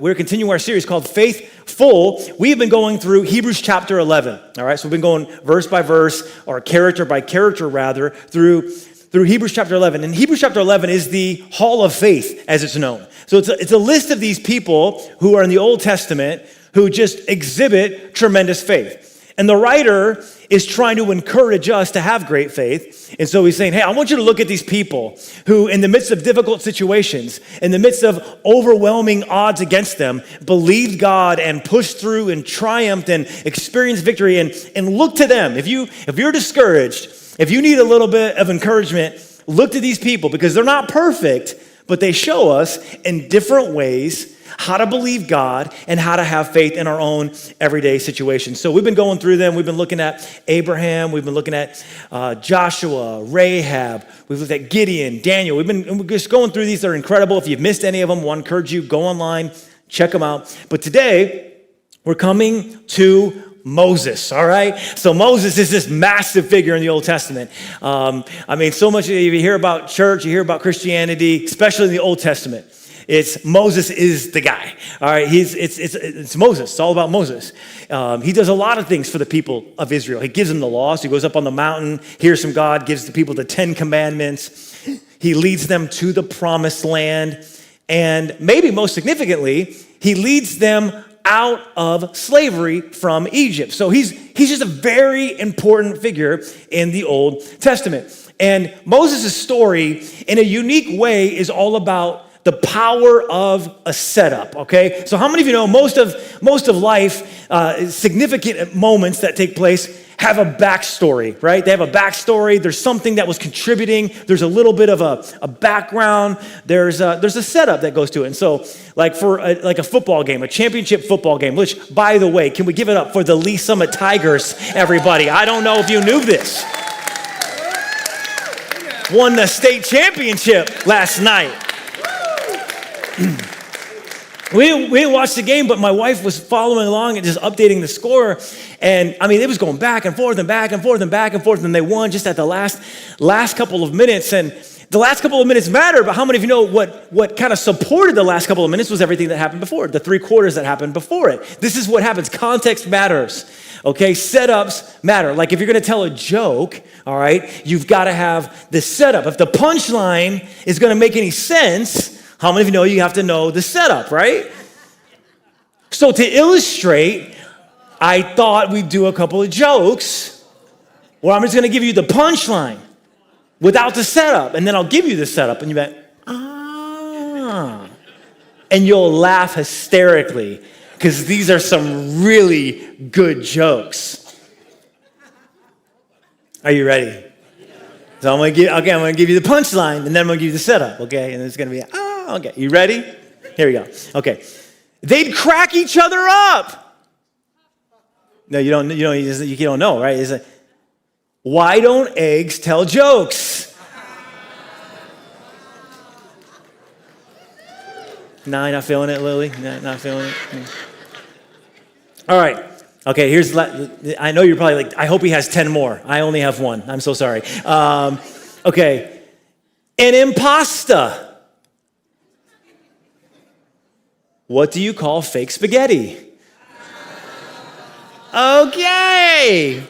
We're continuing our series called Faithful. We've been going through Hebrews chapter 11. All right, so we've been going verse by verse, or character by character rather, through Hebrews chapter 11. And Hebrews chapter 11 is the Hall of Faith, as it's known. So it's a list of these people who are in the Old Testament who just exhibit tremendous faith. And the writer is trying to encourage us to have great faith. And so he's saying, hey, I want you to look at these people who, in the midst of difficult situations, in the midst of overwhelming odds against them, believed God and pushed through and triumphed and experienced victory. And look to them. If you're discouraged, if you need a little bit of encouragement, look to these people because they're not perfect, but they show us in different ways how to believe God and how to have faith in our own everyday situations. So we've been going through them. We've been looking at Abraham. We've been looking at Joshua, Rahab. We've looked at Gideon, Daniel. We're just going through these. They're incredible. If you've missed any of them, I want to encourage you, go online, check them out. But today, we're coming to Moses, all right? So Moses is this massive figure in the Old Testament. So much, if you hear about church, you hear about Christianity, especially in the Old Testament. It's Moses is the guy. All right, it's Moses. It's all about Moses. He does a lot of things for the people of Israel. He gives them the law. So he goes up on the mountain, hears from God, gives the people the 10 commandments. He leads them to the promised land. And maybe most significantly, he leads them out of slavery from Egypt. So he's just a very important figure in the Old Testament. And Moses' story, in a unique way, is all about the power of a setup, okay? So how many of you know most of life, significant moments that take place have a backstory, right? They have a backstory. There's something that was contributing. There's a little bit of a background. There's a setup that goes to it. And so like for a football game, a championship football game, which, by the way, can we give it up for the Lee Summit Tigers, everybody? I don't know if you knew this. Won the state championship last night. We didn't watch the game, but my wife was following along and just updating the score. And it was going back and forth and back and forth and back and forth. And they won just at the last couple of minutes. And the last couple of minutes matter, but how many of you know what kind of supported the last couple of minutes was everything that happened before, the 3 quarters that happened before it. This is what happens. Context matters. Okay, setups matter. Like if you're going to tell a joke, all right, you've got to have the setup. If the punchline is going to make any sense, how many of you know you have to know the setup, right? So to illustrate, I thought we'd do a couple of jokes where I'm just going to give you the punchline without the setup, and then I'll give you the setup, and you bet, and you'll laugh hysterically because these are some really good jokes. Are you ready? So I'm going to give you the punchline, and then I'm going to give you the setup, okay? And it's going to be, okay, you ready? Here we go. Okay. They'd crack each other up. No, you don't know, right? It's like, why don't eggs tell jokes? Nah, you're not feeling it, Lily? Not feeling it? All right. Okay, I know you're probably like, I hope he has 10 more. I only have 1. I'm so sorry. Okay. An impasta. What do you call fake spaghetti? Okay.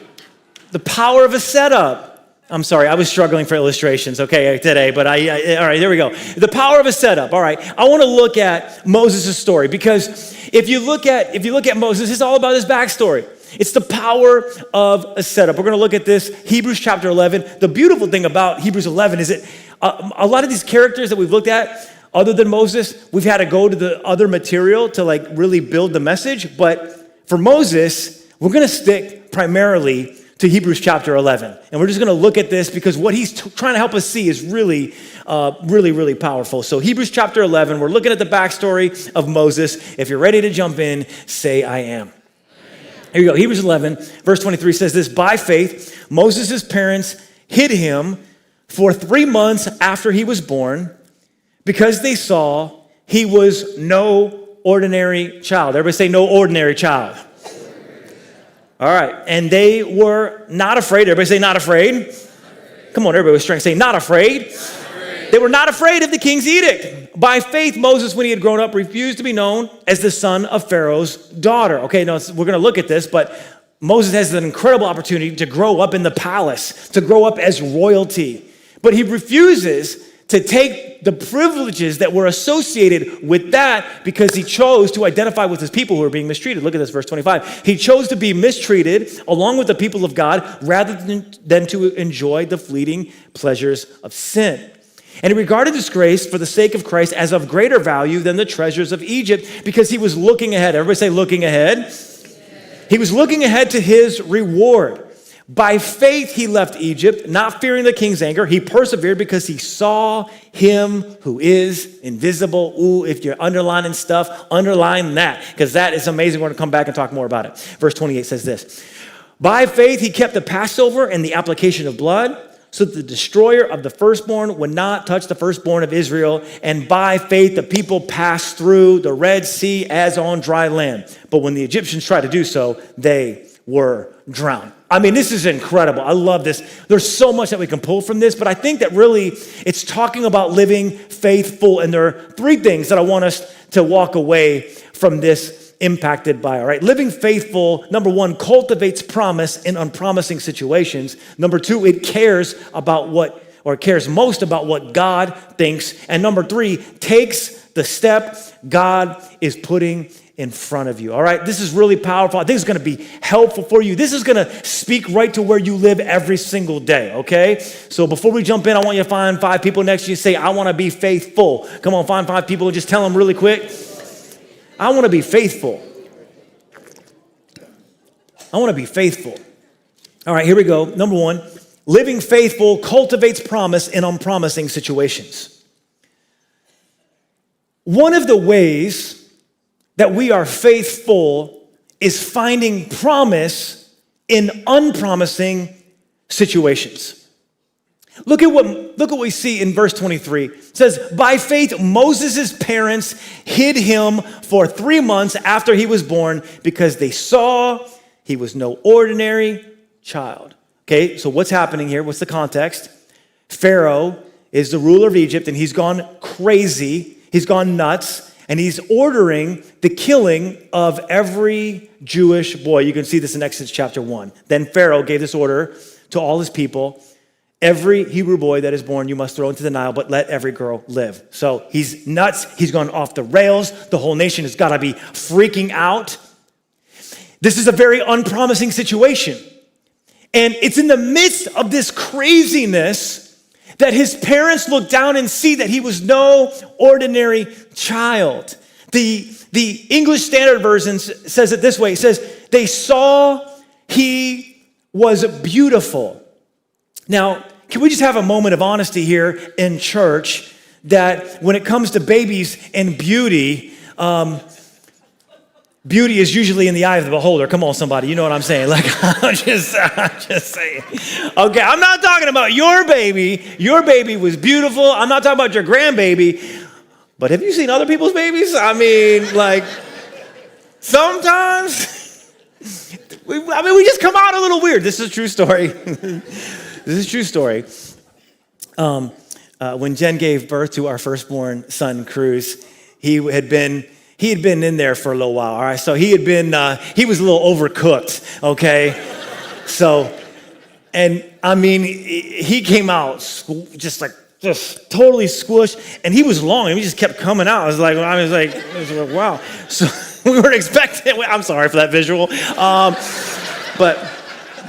The power of a setup. I'm sorry, I was struggling for illustrations, okay, today, but all right, there we go. The power of a setup. All right, I want to look at Moses' story because if you look at Moses, it's all about his backstory. It's the power of a setup. We're going to look at this, Hebrews chapter 11. The beautiful thing about Hebrews 11 is that a lot of these characters that we've looked at, other than Moses, we've had to go to the other material to like really build the message. But for Moses, we're going to stick primarily to Hebrews chapter 11. And we're just going to look at this because what he's trying to help us see is really, really powerful. So Hebrews chapter 11, we're looking at the backstory of Moses. If you're ready to jump in, say I am. Here we go. Hebrews 11, verse 23 says this, by faith, Moses' parents hid him for 3 months after he was born, because they saw he was no ordinary child. Everybody say no ordinary child. All right. And they were not afraid. Everybody say not afraid. Come on, everybody with strength. Say not afraid. They were not afraid of the king's edict. By faith, Moses, when he had grown up, refused to be known as the son of Pharaoh's daughter. Okay, now we're going to look at this, but Moses has an incredible opportunity to grow up in the palace, to grow up as royalty. But he refuses to take the privileges that were associated with that because he chose to identify with his people who were being mistreated. Look at this, verse 25. He chose to be mistreated along with the people of God rather than to enjoy the fleeting pleasures of sin. And he regarded disgrace for the sake of Christ as of greater value than the treasures of Egypt because he was looking ahead. Everybody say looking ahead. He was looking ahead to his reward. By faith, he left Egypt, not fearing the king's anger. He persevered because he saw him who is invisible. Ooh, if you're underlining stuff, underline that, because that is amazing. We're going to come back and talk more about it. Verse 28 says this. By faith, he kept the Passover and the application of blood, so that the destroyer of the firstborn would not touch the firstborn of Israel. And by faith, the people passed through the Red Sea as on dry land. But when the Egyptians tried to do so, they were drowned. I mean, this is incredible. I love this. There's so much that we can pull from this, but I think that really it's talking about living faithful. And there are three things that I want us to walk away from this impacted by, all right? Living faithful, number one, cultivates promise in unpromising situations. Number two, it cares most about what God thinks. And number three, takes the step God is putting in front of you, all right? This is really powerful. I think it's going to be helpful for you. This is going to speak right to where you live every single day, okay? So before we jump in, I want you to find 5 people next to you. Say, I want to be faithful. Come on, find 5 people and just tell them really quick. I want to be faithful. I want to be faithful. All right, here we go. Number 1, living faithful cultivates promise in unpromising situations. One of the ways that we are faithful is finding promise in unpromising situations. Look at what we see in verse 23. It says, by faith, Moses' parents hid him for 3 months after he was born because they saw he was no ordinary child. Okay, so what's happening here? What's the context? Pharaoh is the ruler of Egypt, and he's gone crazy. He's gone nuts. And he's ordering the killing of every Jewish boy. You can see this in Exodus chapter 1. Then Pharaoh gave this order to all his people. Every Hebrew boy that is born, you must throw into the Nile, but let every girl live. So he's nuts. He's gone off the rails. The whole nation has got to be freaking out. This is a very unpromising situation. And it's in the midst of this craziness that his parents look down and see that he was no ordinary child. The English Standard Version says it this way. It says, they saw he was beautiful. Now, can we just have a moment of honesty here in church that when it comes to babies and beauty, beauty is usually in the eye of the beholder. Come on, somebody. You know what I'm saying. Like, I'm just saying. Okay, I'm not talking about your baby. Your baby was beautiful. I'm not talking about your grandbaby. But have you seen other people's babies? I mean, like, sometimes, we just come out a little weird. This is a true story. This is a true story. When Jen gave birth to our firstborn son, Cruz, he had been in there for a little while, all right? So he was a little overcooked, okay? So, and I mean, he came out just totally squished, and he was long, and he just kept coming out. I was like, wow. So we weren't expecting it. I'm sorry for that visual. But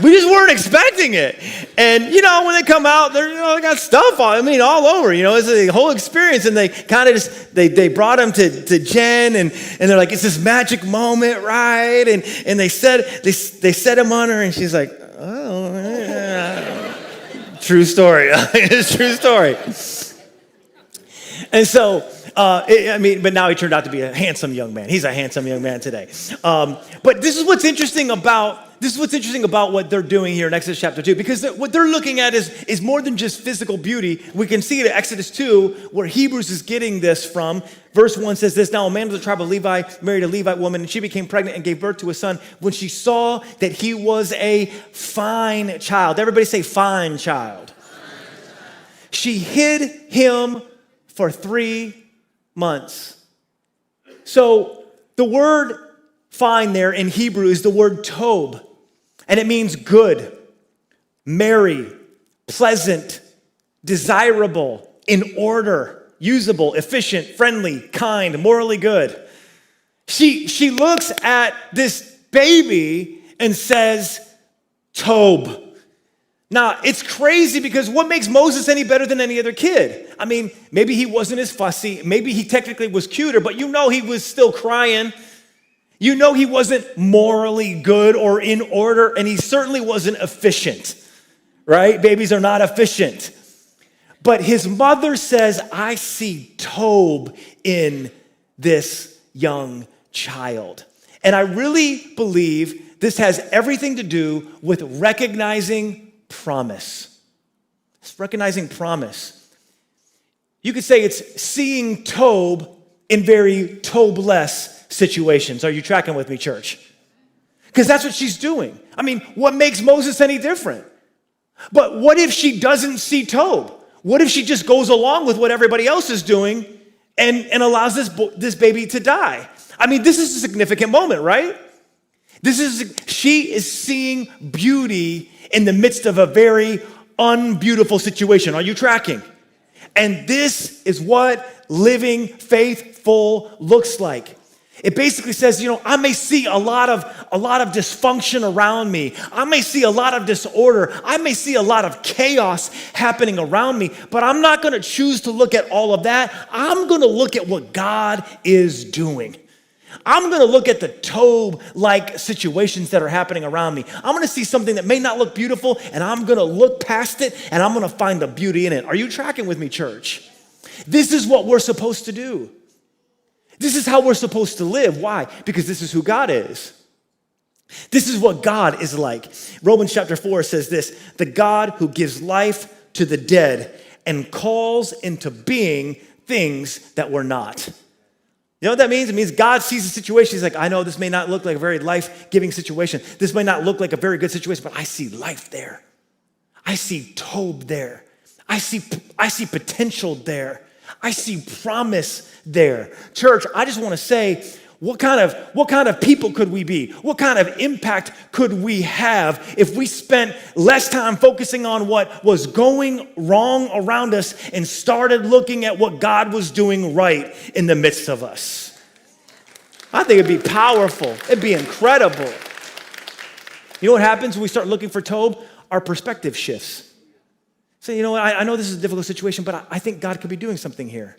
we just weren't expecting it. And, when they come out, they got stuff on, all over, it's a whole experience. And they kind of they brought him to Jen, and they're like, it's this magic moment, right? And they set him on her, and she's like, oh, yeah. True story. It's a true story. And so, but now he turned out to be a handsome young man. He's a handsome young man today. But this is what's interesting about what they're doing here in Exodus chapter 2, because what they're looking at is more than just physical beauty. We can see it in Exodus 2, where Hebrews is getting this from. Verse 1 says this, now a man of the tribe of Levi married a Levite woman, and she became pregnant and gave birth to a son when she saw that he was a fine child. Everybody say fine child. she hid him for 3 months. So the word find there in Hebrew is the word tob, and it means good, merry, pleasant, desirable, in order, usable, efficient, friendly, kind, morally good. She looks at this baby and says, Tob. Now, it's crazy because what makes Moses any better than any other kid? I mean, maybe he wasn't as fussy. Maybe he technically was cuter, but you know he was still crying. You know he wasn't morally good or in order, and he certainly wasn't efficient, right? Babies are not efficient. But his mother says, I see Tob in this young child. And I really believe this has everything to do with recognizing promise. It's recognizing promise. You could say it's seeing Tob in very Tob-less situations. Are you tracking with me, church? Because that's what she's doing. I mean, what makes Moses any different? But what if she doesn't see Tob? What if she just goes along with what everybody else is doing and allows this baby to die? I mean, this is a significant moment, right? She is seeing beauty in the midst of a very unbeautiful situation. Are you tracking? And this is what living faithful looks like. It basically says, I may see a lot of dysfunction around me. I may see a lot of disorder. I may see a lot of chaos happening around me, but I'm not going to choose to look at all of that. I'm going to look at what God is doing. I'm going to look at the Tob-like situations that are happening around me. I'm going to see something that may not look beautiful, and I'm going to look past it, and I'm going to find the beauty in it. Are you tracking with me, church? This is what we're supposed to do. This is how we're supposed to live. Why? Because this is who God is. This is what God is like. Romans chapter 4 says this, the God who gives life to the dead and calls into being things that were not. You know what that means? It means God sees the situation. He's like, I know this may not look like a very life-giving situation. This may not look like a very good situation, but I see life there. I see Tob there. I see potential there. I see promise there. Church, I just want to say, what kind of people could we be? What kind of impact could we have if we spent less time focusing on what was going wrong around us and started looking at what God was doing right in the midst of us? I think it'd be powerful. It'd be incredible. You know what happens when we start looking for Tob? Our perspective shifts. Say, you know what, I know this is a difficult situation, but I think God could be doing something here.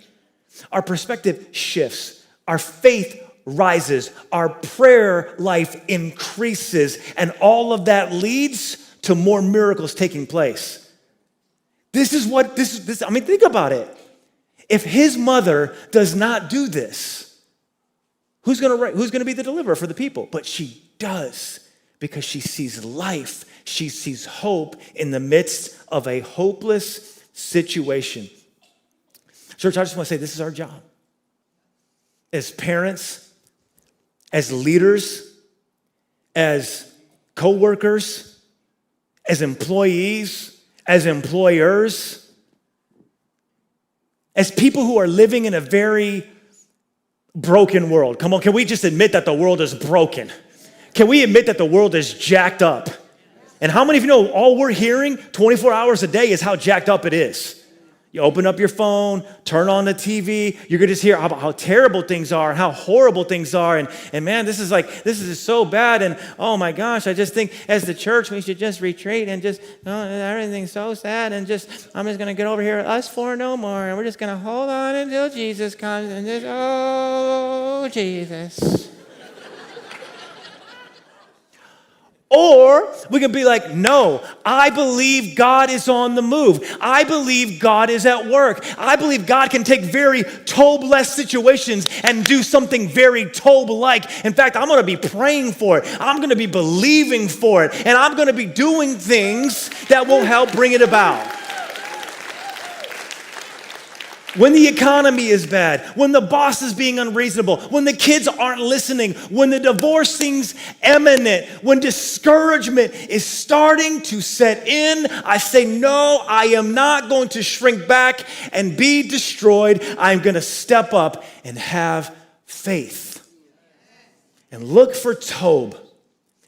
Our perspective shifts. Our faith rises. Our prayer life increases. And all of that leads to more miracles taking place. This is, I mean, think about it. If his mother does not do this, who's gonna be the deliverer for the people? But she does, because she sees life. She sees hope in the midst of a hopeless situation. Church, I just want to say this is our job. As parents, as leaders, as co-workers, as employees, as employers, as people who are living in a very broken world. Come on, can we just admit that the world is broken? Can we admit that the world is jacked up? And how many of you know all we're hearing 24 hours a day is how jacked up it is? You open up your phone, turn on the TV, you're gonna just hear about how terrible things are and how horrible things are. And man, this is so bad. And oh my gosh, I just think as the church, we should just retreat and just, everything's so sad. And I'm just gonna get over here, us four no more. And we're just gonna hold on until Jesus comes and just, oh, Jesus. Or we can be like, no, I believe God is on the move. I believe God is at work. I believe God can take very Tob-less situations and do something very Tob-like. In fact, I'm going to be praying for it. I'm going to be believing for it. And I'm going to be doing things that will help bring it about. When the economy is bad, when the boss is being unreasonable, when the kids aren't listening, when the divorce seems imminent, when discouragement is starting to set in, I say, no, I am not going to shrink back and be destroyed. I'm going to step up and have faith. And look for Tob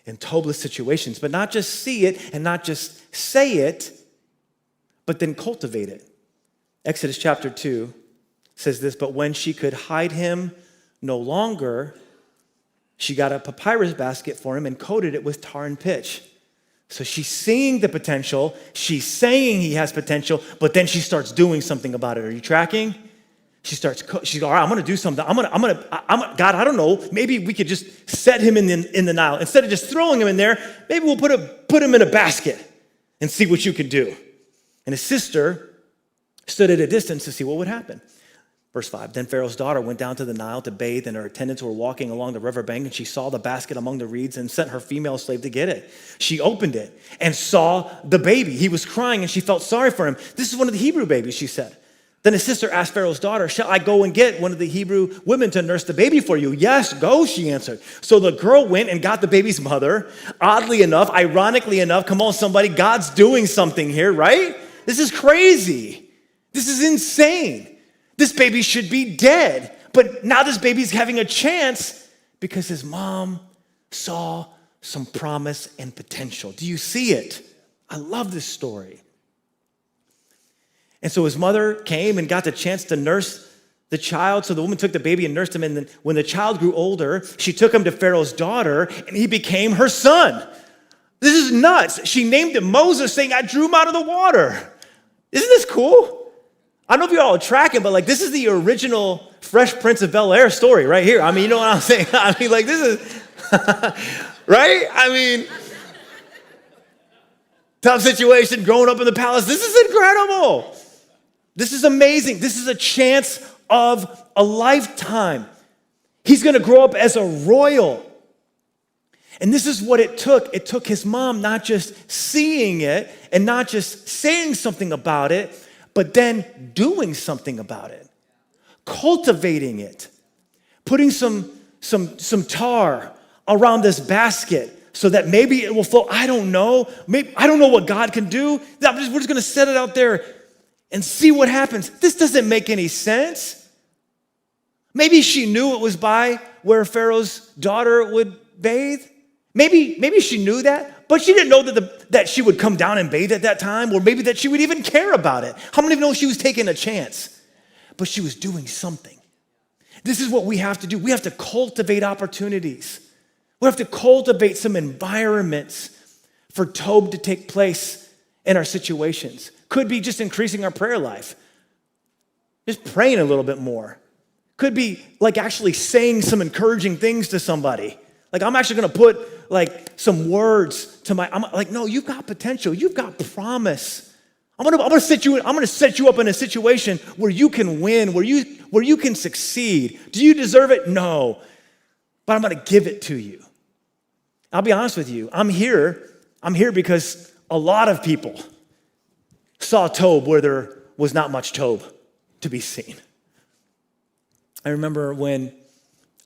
in Tobless situations, but not just see it and not just say it, but then cultivate it. Exodus chapter 2 says this, but when she could hide him no longer, she got a papyrus basket for him and coated it with tar and pitch. So she's seeing the potential, she's saying he has potential, but then she starts doing something about it. Are you tracking? She's all right, I'm gonna do something. God, I don't know, maybe we could just set him in the Nile. Instead of just throwing him in there, maybe we'll put him in a basket and see what you can do. And his sister stood at a distance to see what would happen. Verse 5, then Pharaoh's daughter went down to the Nile to bathe, and her attendants were walking along the riverbank, and she saw the basket among the reeds and sent her female slave to get it. She opened it and saw the baby. He was crying, and she felt sorry for him. This is one of the Hebrew babies, she said. Then his sister asked Pharaoh's daughter, shall I go and get one of the Hebrew women to nurse the baby for you? Yes, go, she answered. So the girl went and got the baby's mother. Oddly enough, ironically enough, come on, somebody, God's doing something here, right? This is crazy. This is insane. This baby should be dead. But now this baby's having a chance because his mom saw some promise and potential. Do you see it? I love this story. And so his mother came and got the chance to nurse the child. So the woman took the baby and nursed him. And then when the child grew older, she took him to Pharaoh's daughter and he became her son. This is nuts. She named him Moses, saying, I drew him out of the water. Isn't this cool? I don't know if you all are tracking, but like this is the original Fresh Prince of Bel-Air story right here. I mean, you know what I'm saying? I mean, like this is, right? I mean, tough situation, growing up in the palace. This is incredible. This is amazing. This is a chance of a lifetime. He's going to grow up as a royal. And this is what it took. It took his mom not just seeing it and not just saying something about it, but then doing something about it, cultivating it, putting some tar around this basket so that maybe it will flow. I don't know. Maybe I don't know what God can do. We're just going to set it out there and see what happens. This doesn't make any sense. Maybe she knew it was by where Pharaoh's daughter would bathe. Maybe she knew that, but she didn't know that she would come down and bathe at that time, or maybe that she would even care about it. How many of you know she was taking a chance? But she was doing something. This is what we have to do. We have to cultivate opportunities. We have to cultivate some environments for Tob to take place in our situations. Could be just increasing our prayer life, just praying a little bit more. Could be like actually saying some encouraging things to somebody. Like I'm actually going to put like some words to I'm like, no, you've got potential. You've got promise. I'm going to set you up in a situation where you can win, where you can succeed. Do you deserve it? No. But I'm going to give it to you. I'll be honest with you. I'm here because a lot of people saw Tob where there was not much Tob to be seen. I remember when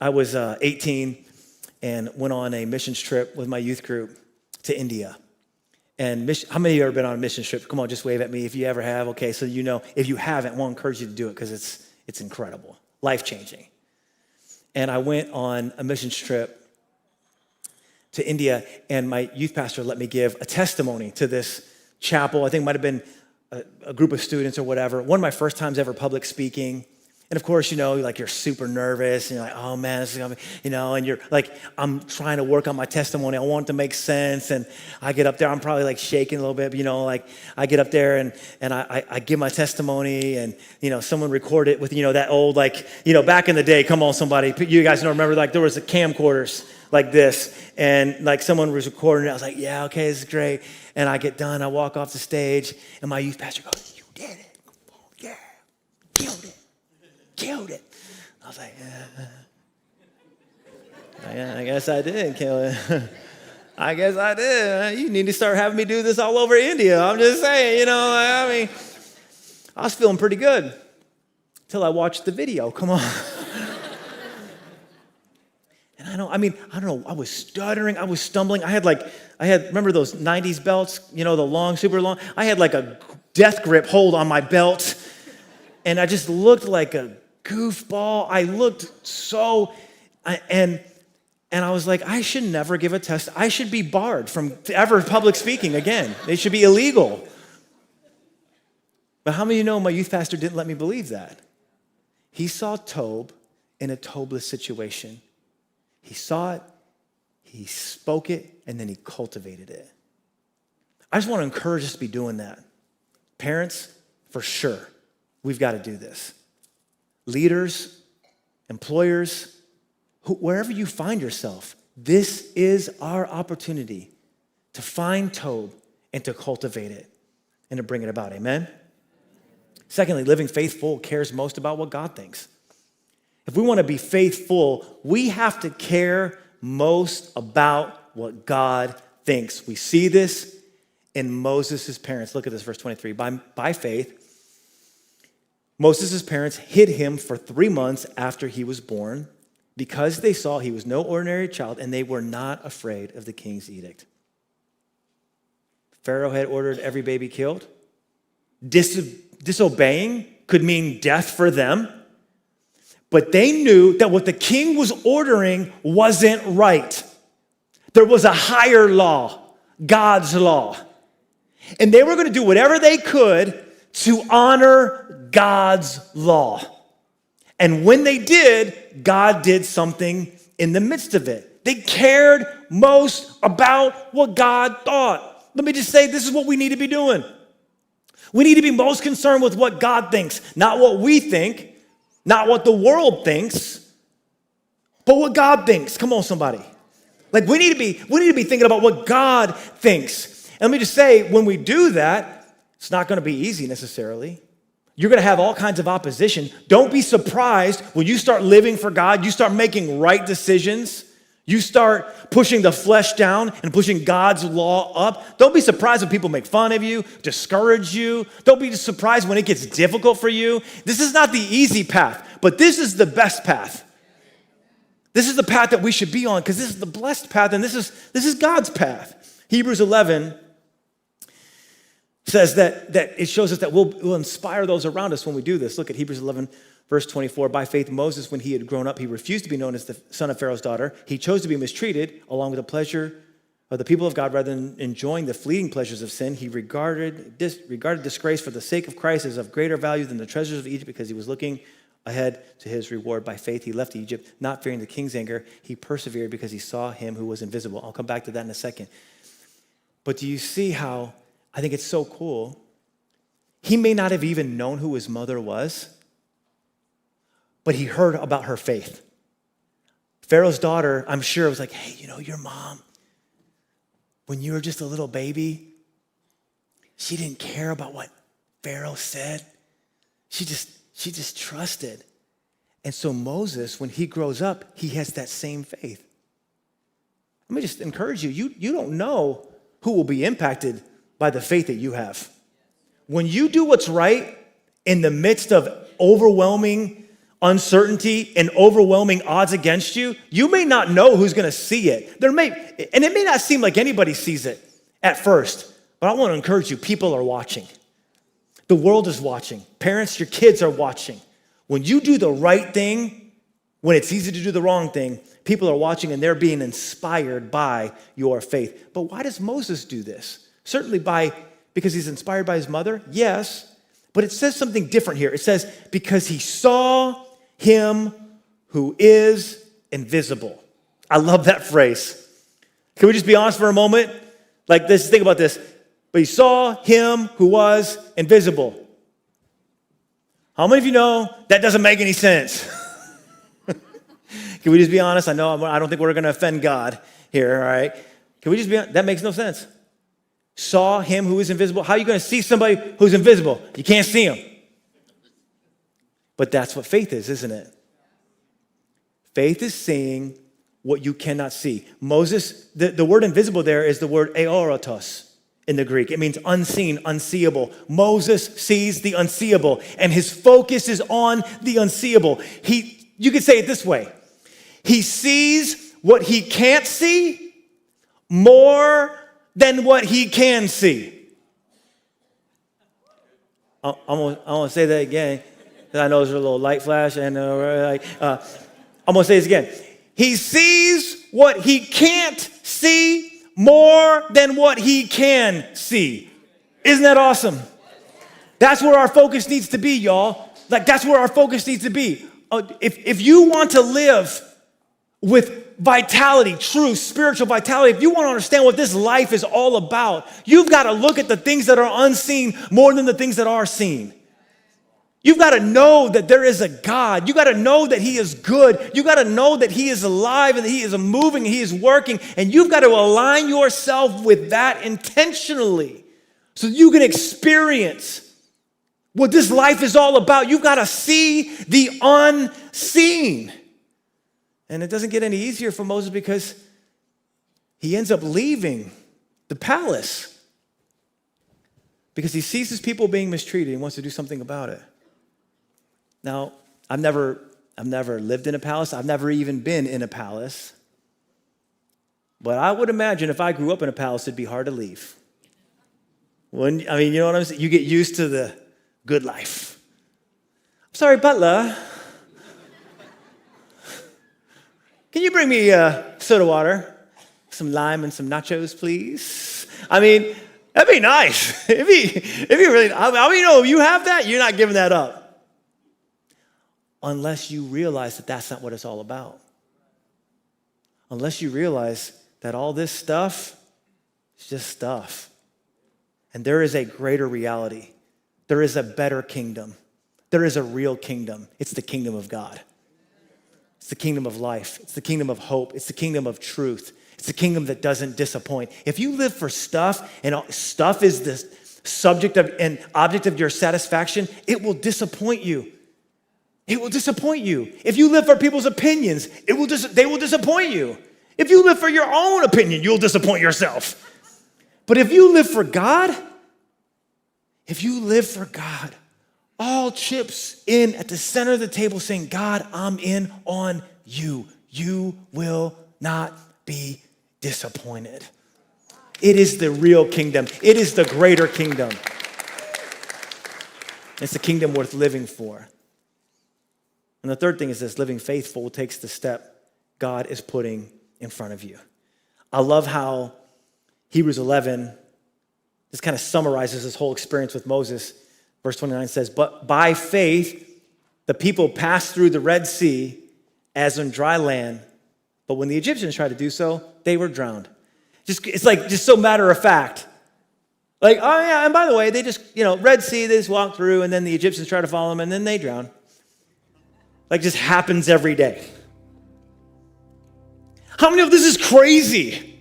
I was 18 and went on a missions trip with my youth group to India. And how many of you have ever been on a missions trip? Come on, just wave at me if you ever have. Okay, so you know. If you haven't, I want to encourage you to do it because it's incredible, life-changing. And I went on a missions trip to India, and my youth pastor let me give a testimony to this chapel. I think it might have been a group of students or whatever. One of my first times ever public speaking. And of course, you know, like you're super nervous and you're like, oh man, this is gonna be, you know, and you're like, I'm trying to work on my testimony. I want it to make sense. And I get up there, I'm probably like shaking a little bit, but, you know, like I get up there and I give my testimony and, you know, someone recorded it with, you know, that old, like, you know, back in the day, come on somebody, you guys don't remember, like there was a camcorders like this and like someone was recording it. I was like, yeah, okay, this is great. And I get done, I walk off the stage and my youth pastor goes, you did it. Yeah, killed it. I was like, yeah, I guess I did kill it. I guess I did. You need to start having me do this all over India. I'm just saying, you know, I mean, I was feeling pretty good. till I watched the video. Come on. And I don't know, I was stuttering, I was stumbling. Remember those 90s belts, the long, super long? I had like a death grip hold on my belt, and I just looked like a goofball. I looked and I was like, I should never give a test. I should be barred from ever public speaking again. It should be illegal. But how many of you know my youth pastor didn't let me believe that? He saw Tob in a Tobless situation. He saw it, he spoke it, and then he cultivated it. I just want to encourage us to be doing that. Parents, for sure, we've got to do this. Leaders, employers, wherever you find yourself, this is our opportunity to find Tob and to cultivate it and to bring it about. Amen? Secondly, living faithful cares most about what God thinks. If we want to be faithful, we have to care most about what God thinks. We see this in Moses' parents. Look at this, verse 23. By faith, Moses' parents hid him for 3 months after he was born because they saw he was no ordinary child and they were not afraid of the king's edict. Pharaoh had ordered every baby killed. Disobeying could mean death for them. But they knew that what the king was ordering wasn't right. There was a higher law, God's law. And they were going to do whatever they could to honor God's law. And when they did, God did something in the midst of it. They cared most about what God thought. Let me just say, this is what we need to be doing. We need to be most concerned with what God thinks, not what we think. Not what the world thinks, but what God thinks. Come on, somebody. Like we need to be thinking about what God thinks. And let me just say, when we do that, it's not going to be easy necessarily. You're going to have all kinds of opposition. Don't be surprised when you start living for God, you start making right decisions, you start pushing the flesh down and pushing God's law up. Don't be surprised when people make fun of you, discourage you. Don't be surprised when it gets difficult for you. This is not the easy path, but this is the best path. This is the path that we should be on because this is the blessed path and this is God's path. Hebrews 11 says that it shows us that we'll inspire those around us when we do this. Look at Hebrews 11, verse 24. By faith, Moses, when he had grown up, he refused to be known as the son of Pharaoh's daughter. He chose to be mistreated along with the pleasure of the people of God rather than enjoying the fleeting pleasures of sin. He regarded disgrace for the sake of Christ as of greater value than the treasures of Egypt because he was looking ahead to his reward. By faith, he left Egypt, not fearing the king's anger. He persevered because he saw him who was invisible. I'll come back to that in a second. But do you see how I think it's so cool? He may not have even known who his mother was, but he heard about her faith. Pharaoh's daughter, I'm sure, was like, hey, your mom, when you were just a little baby, she didn't care about what Pharaoh said. She just trusted. And so Moses, when he grows up, he has that same faith. Let me just encourage you. You don't know who will be impacted by the faith that you have. When you do what's right in the midst of overwhelming uncertainty and overwhelming odds against you, you may not know who's going to see it. And it may not seem like anybody sees it at first, but I want to encourage you, people are watching. The world is watching. Parents, your kids are watching. When you do the right thing, when it's easy to do the wrong thing, people are watching and they're being inspired by your faith. But why does Moses do this? Certainly because he's inspired by his mother, yes, but it says something different here. It says, because he saw him who is invisible. I love that phrase. Can we just be honest for a moment? Like this, think about this. But he saw him who was invisible. How many of you know that doesn't make any sense? Can we just be honest? I don't think we're going to offend God here, all right? Can we just be honest? That makes no sense. Saw him who is invisible. How are you going to see somebody who's invisible? You can't see him. But that's what faith is, isn't it? Faith is seeing what you cannot see. Moses, the word invisible there is the word aorotos. in the Greek. It means unseen, unseeable. Moses sees the unseeable, and his focus is on the unseeable. You could say it this way. He sees what he can't see more than what he can see. I'm going to say that again, because I know there's a little light flash, and I'm going to say this again. He sees what he can't see more than what he can see. Isn't that awesome? That's where our focus needs to be, y'all. Like, that's where our focus needs to be. If you want to live with vitality, true spiritual vitality, if you want to understand what this life is all about, you've got to look at the things that are unseen more than the things that are seen. You've got to know that there is a God. You got to know that he is good. You got to know that he is alive and that he is moving, he is working, and you've got to align yourself with that intentionally so you can experience what this life is all about. You've got to see the unseen. And it doesn't get any easier for Moses because he ends up leaving the palace because he sees his people being mistreated and wants to do something about it. Now, I've never lived in a palace. I've never even been in a palace. But I would imagine if I grew up in a palace, it'd be hard to leave. You know what I'm saying? You get used to the good life. I'm sorry, butler. Can you bring me soda water, some lime, and some nachos, please? That'd be nice. It'd be really. You have that, you're not giving that up. Unless you realize that that's not what it's all about. Unless you realize that all this stuff is just stuff. And there is a greater reality. There is a better kingdom. There is a real kingdom. It's the kingdom of God. It's the kingdom of life. It's the kingdom of hope. It's the kingdom of truth. It's the kingdom that doesn't disappoint. If you live for stuff, and stuff is the subject of and object of your satisfaction, it will disappoint you. It will disappoint you. If you live for people's opinions, they will disappoint you. If you live for your own opinion, you'll disappoint yourself. But if you live for God, all chips in at the center of the table saying, God, I'm in on you. You will not be disappointed. It is the real kingdom. It is the greater kingdom. It's the kingdom worth living for. And the third thing is this: living faithful takes the step God is putting in front of you. I love how Hebrews 11 just kind of summarizes this whole experience with Moses. Verse 29 says, but by faith, the people passed through the Red Sea as on dry land. But when the Egyptians tried to do so, they were drowned. It's so matter of fact. Like, oh yeah, and by the way, they just, Red Sea, they just walked through, and then the Egyptians try to follow them, and then they drown. Like, just happens every day. How many of this is crazy?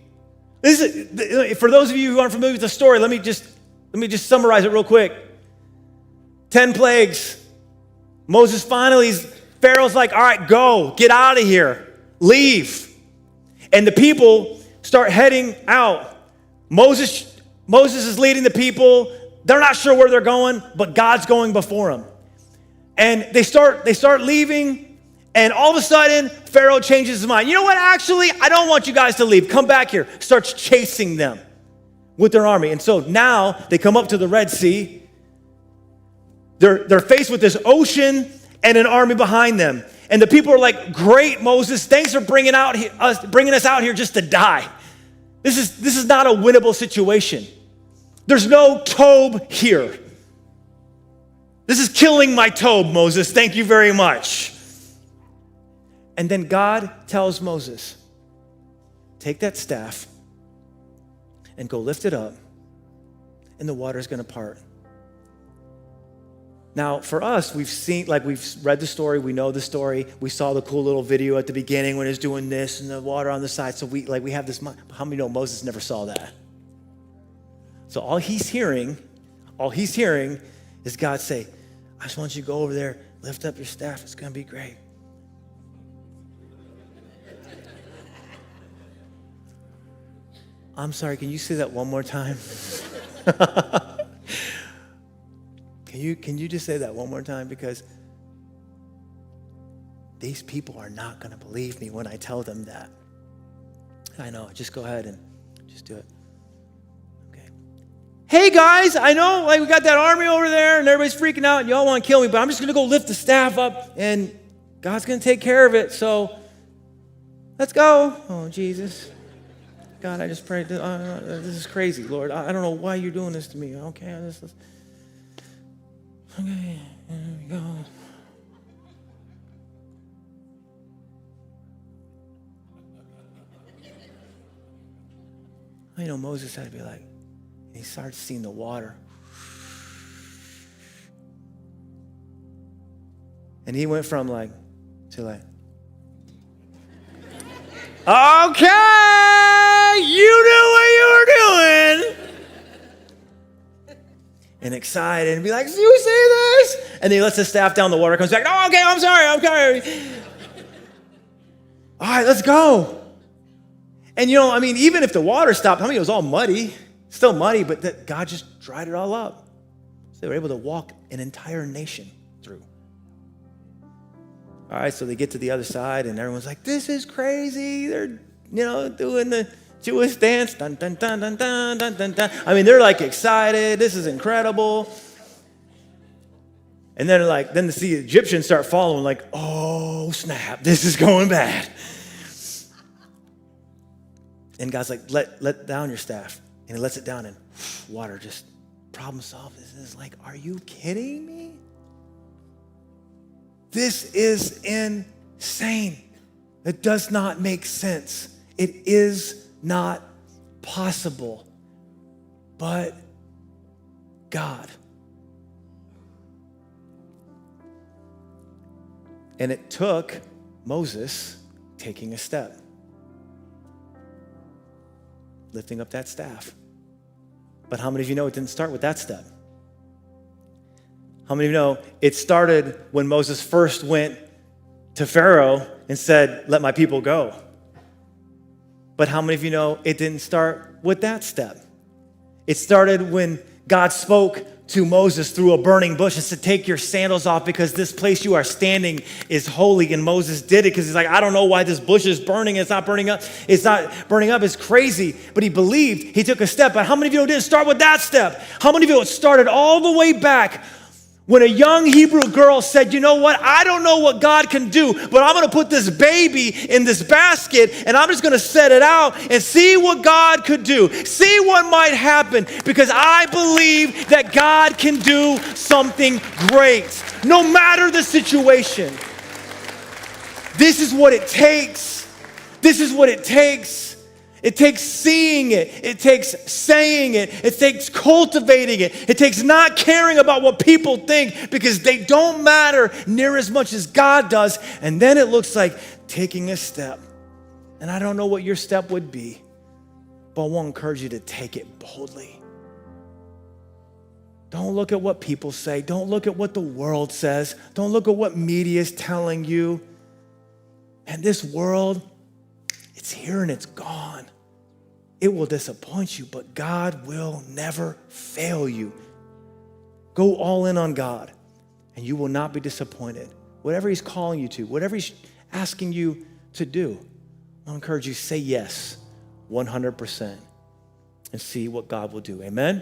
For those of you who aren't familiar with the story, let me just summarize it real quick. 10 plagues. Moses Pharaoh's like, all right, go, get out of here, leave. And the people start heading out. Moses is leading the people. They're not sure where they're going, but God's going before them. And they start leaving, and all of a sudden, Pharaoh changes his mind. You know what, actually, I don't want you guys to leave. Come back here. Starts chasing them with their army. And so now they come up to the Red Sea. They're faced with this ocean and an army behind them. And the people are like, great, Moses, thanks for bringing us out here just to die. This is not a winnable situation. There's no Tob here. This is killing my Tob, Moses. Thank you very much. And then God tells Moses, take that staff and go lift it up, and the water's going to part. Now, for us, we've read the story, we know the story, we saw the cool little video at the beginning when it's doing this and the water on the side, so we have this, how many know Moses never saw that? So all he's hearing is God say, I just want you to go over there, lift up your staff, it's gonna be great. I'm sorry, can you say that one more time? Can you just say that one more time? Because these people are not going to believe me when I tell them that. I know. Just go ahead and just do it. Okay. Hey, guys, I know like we got that army over there and everybody's freaking out and y'all want to kill me, but I'm just going to go lift the staff up and God's going to take care of it. So let's go. Oh, Jesus. God, I just prayed. This is crazy, Lord. I don't know why you're doing this to me. Okay, okay, there we go. You know, Moses had to be like, he started seeing the water. And he went from like, to like, okay, you knew what you were doing. And excited and be like, do you see this? And then he lets the staff down, the water comes back. Oh, okay, I'm sorry. All right, let's go. And, you know, I mean, even if the water stopped, it was all muddy, still muddy, but God just dried it all up. So they were able to walk an entire nation through. All right, so they get to the other side, and everyone's like, this is crazy. They're, doing the Jewish dance. Dun, dun, dun, dun, dun, dun, dun, dun. I mean, they're like excited. This is incredible. And then then the Egyptians start following like, oh, snap, this is going bad. And God's like, let down your staff. And he lets it down and water just problem solved. This is like, are you kidding me? This is insane. It does not make sense. It is not possible. But God. And it took Moses taking a step. Lifting up that staff. But how many of you know it didn't start with that step? How many of you know it started when Moses first went to Pharaoh and said, let my people go? But how many of you know it didn't start with that step? It started when God spoke to Moses through a burning bush and said, take your sandals off because this place you are standing is holy. And Moses did it because he's like, I don't know why this bush is burning. It's not burning up. It's not burning up. It's crazy. But he believed. He took a step. But how many of you know it didn't start with that step? How many of you know it started all the way back when a young Hebrew girl said, you know what? I don't know what God can do, but I'm going to put this baby in this basket and I'm just going to set it out and see what God could do. See what might happen because I believe that God can do something great no matter the situation. This is what it takes. This is what it takes. It takes seeing it. It takes saying it. It takes cultivating it. It takes not caring about what people think because they don't matter near as much as God does. And then it looks like taking a step. And I don't know what your step would be, but I want to encourage you to take it boldly. Don't look at what people say. Don't look at what the world says. Don't look at what media is telling you. And this world, it's here and it's gone. It will disappoint you, but God will never fail you. Go all in on God, and you will not be disappointed. Whatever he's calling you to, whatever he's asking you to do, I'll encourage you, say yes 100% and see what God will do. Amen?